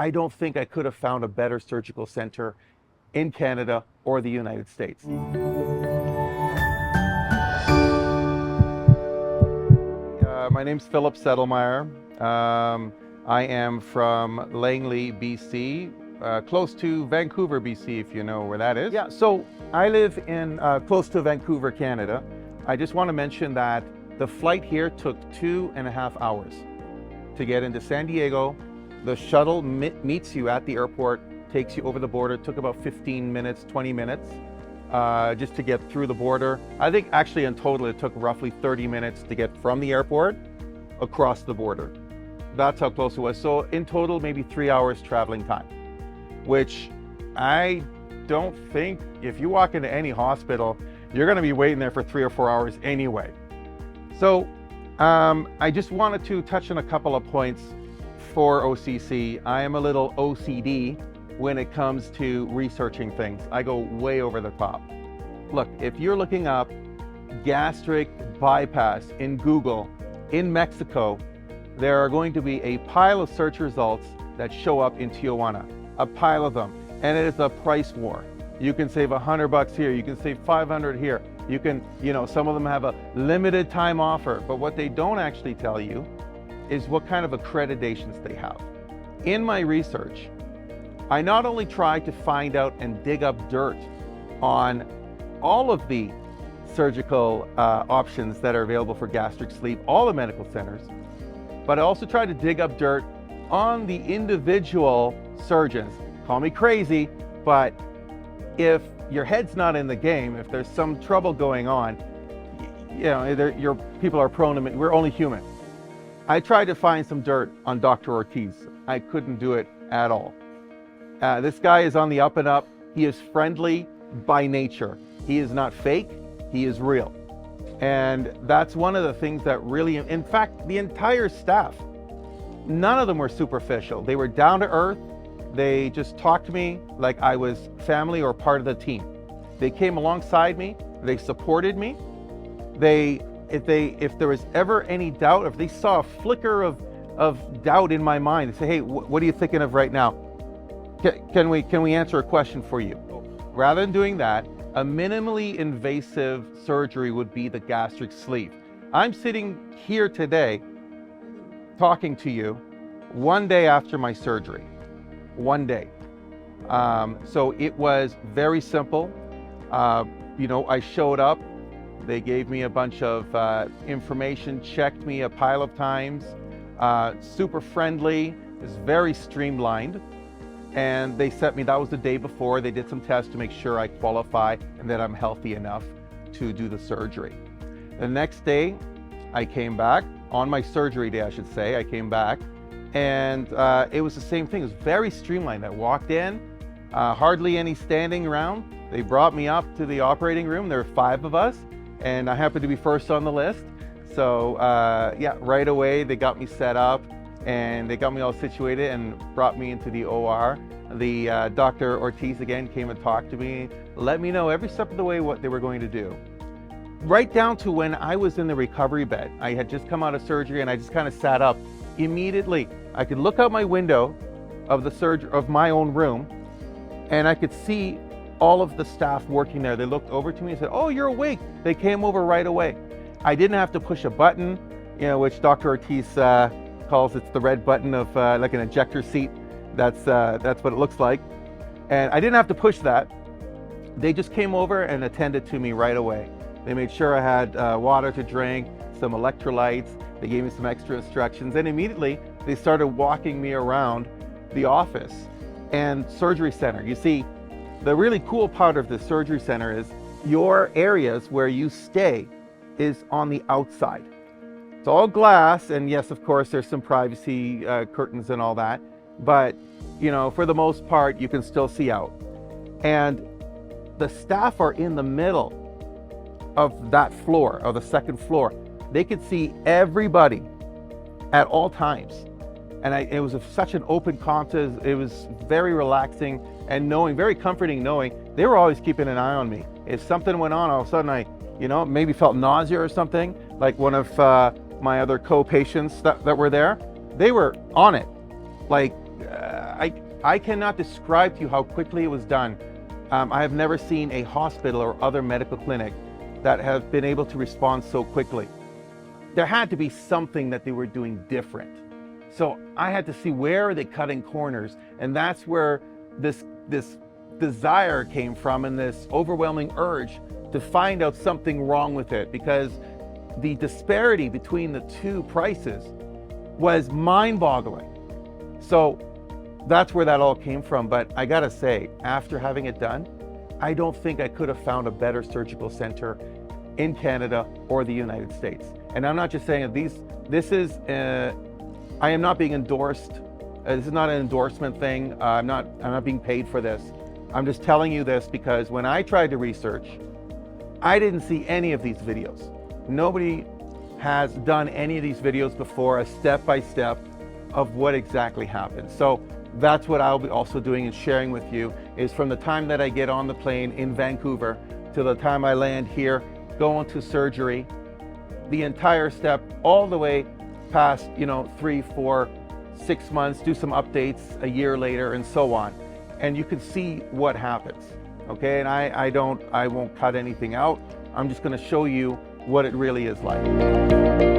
I don't think I could have found a better surgical center in Canada or the United States. My name's Philip Settlemeyer. I am from Langley, BC, close to Vancouver, BC, if you know where that is. Yeah, so I live in close to Vancouver, Canada. I just want to mention that the flight here took 2.5 hours to get into San Diego. The shuttle meets you at the airport, takes you over the border. It took about 15 minutes, 20 minutes just to get through the border. I think actually in total it took roughly 30 minutes to get from the airport across the border. That's how close it was. So in total, maybe 3 hours traveling time, which I don't think, if you walk into any hospital, you're gonna be waiting there for 3 or 4 hours anyway. So I just wanted to touch on a couple of points for OCC. I am a little OCD when it comes to researching things. I go way over the top. Look, if you're looking up gastric bypass in Google in Mexico, there are going to be a pile of search results that show up in Tijuana, a pile of them, and it is a price war. You can save $100 here, you can save 500 here. You can, some of them have a limited time offer, but what they don't actually tell you is what kind of accreditations they have. In my research, I not only tried to find out and dig up dirt on all of the surgical options that are available for gastric sleeve, all the medical centers, but I also tried to dig up dirt on the individual surgeons. Call me crazy, but if your head's not in the game, if there's some trouble going on, your people are prone to, we're only human. I tried to find some dirt on Dr. Ortiz. I couldn't do it at all. This guy is on the up and up. He is friendly by nature. He is not fake, he is real. And that's one of the things that really, in fact, the entire staff, none of them were superficial. They were down to earth. They just talked to me like I was family or part of the team. They came alongside me, they supported me. If there was ever any doubt, if they saw a flicker of doubt in my mind, they say, hey, what are you thinking of right now? Can we answer a question for you? Rather than doing that, a minimally invasive surgery would be the gastric sleeve. I'm sitting here today talking to you one day after my surgery. One day. So it was very simple. I showed up, they gave me a bunch of information, checked me a pile of times, super friendly, it's very streamlined. And they sent me, that was the day before, they did some tests to make sure I qualify and that I'm healthy enough to do the surgery. The next day, I came back, on my surgery day I should say, I came back, and it was the same thing. It was very streamlined. I walked in, hardly any standing around. They brought me up to the operating room. There were 5 of us, and I happened to be first on the list. So yeah, right away they got me set up, and they got me all situated and brought me into the OR. The Dr. Ortiz again came and talked to me, let me know every step of the way what they were going to do. Right down to when I was in the recovery bed. I had just come out of surgery and I just kind of sat up. Immediately, I could look out my window of my own room, and I could see all of the staff working there. They looked over to me and said, oh, you're awake. They came over right away. I didn't have to push a button, which Dr. Ortiz calls it's the red button of like an ejector seat. That's what it looks like. And I didn't have to push that. They just came over and attended to me right away. They made sure I had water to drink, some electrolytes. They gave me some extra instructions, and immediately they started walking me around the office and surgery center. You see, the really cool part of the surgery center is your areas where you stay is on the outside. It's all glass, and yes, of course, there's some privacy curtains and all that, but for the most part, you can still see out. And the staff are in the middle of that floor, of the second floor. They could see everybody at all times. And it was such an open contest. It was very relaxing and very comforting knowing they were always keeping an eye on me. If something went on, all of a sudden I, maybe felt nausea or something, like one of my other co-patients that were there, they were on it. Like, I cannot describe to you how quickly it was done. I have never seen a hospital or other medical clinic that have been able to respond so quickly. There had to be something that they were doing different. So I had to see where are they cutting corners, and that's where this desire came from, and this overwhelming urge to find out something wrong with it, because the disparity between the two prices was mind-boggling. So that's where that all came from. But I gotta say, after having it done, I don't think I could have found a better surgical center in Canada or the United States. And I'm not just saying that I am not being endorsed. This is not an endorsement thing. I'm not being paid for this. I'm just telling you this because when I tried to research, I didn't see any of these videos. Nobody has done any of these videos before, a step-by-step of what exactly happened. So that's what I'll be also doing and sharing with you, is from the time that I get on the plane in Vancouver to the time I land here, going to surgery, the entire step, all the way past, 3, 4, 6 months, do some updates a year later and so on. And you can see what happens, okay? And I won't cut anything out. I'm just gonna show you what it really is like.